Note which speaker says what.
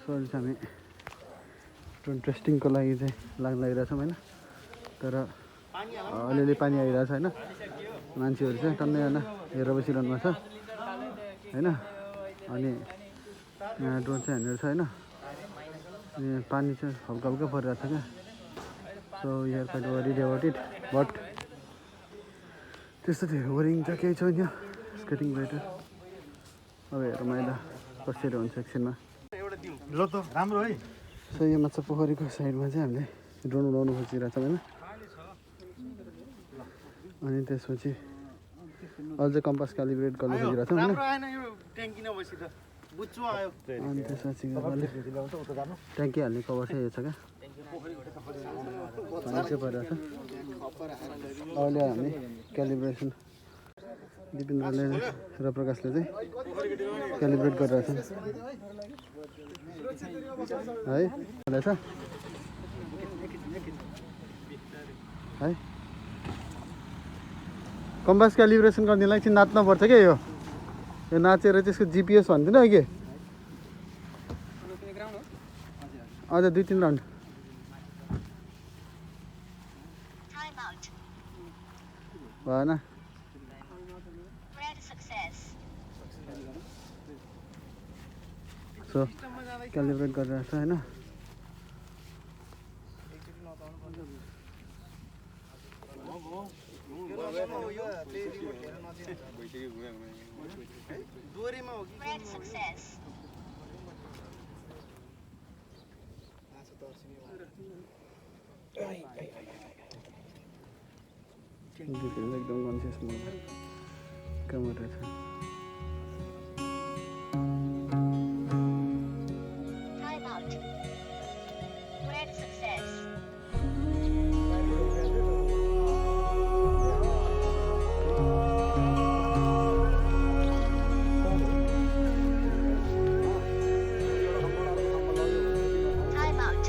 Speaker 1: So अहिले चाहिँ हामी ड्रोन टेस्टिङको लागि चाहिँ लाग्न लागिरहेछौँ होइन। तर अलिअलि पानी आइरहेछ होइन। मान्छेहरू चाहिँ टन्नैजना हेरेर बसिरहनु भएको छ होइन। अनि यहाँ ड्रोन चाहिँ हानेर छ होइन। अनि पानी चाहिँ हल्का हल्का परिरहेको छ क्या। So here quite worried about it, but त्यस्तो थियो वरिङ त केही छैन। Skating better. अब हेरौँ अहिले कसरी हुन्छ एकछिनमा।
Speaker 2: ल त राम्रो है।
Speaker 1: सो यो माछा पोखरीको साइडमा चाहिँ हामीले ड्रोन उडाउनु खोजिरहेको छौँ होइन। अनि त्यसपछि अझै कम्पास क्यालिब्रेट गर्न खोजिरहेको छौँ होइन। अनि त्यसपछि ट्याङ्की हाल्ने कभर चाहिँ यो छ क्या। पानी चाहिँ परिरहेको छ। अहिले हामी क्यालिब्रेसन दिपेन्द्रले र प्रकाशले चाहिँ क्यालिब्रेट गरिरहेको छ है। रहेछ है। कम्पास क्यालिब्रेसन गर्नेलाई चाहिँ नाच्नुपर्छ क्या। यो नाचेर त्यसको जिपिएस भन्दैन कि अझ 2-3 राउन्ड भएन। सो क्यालिब्रेट गरिरहेको छ होइन। एकदम कन्सियस कहाँबाट छ।
Speaker 3: Time out.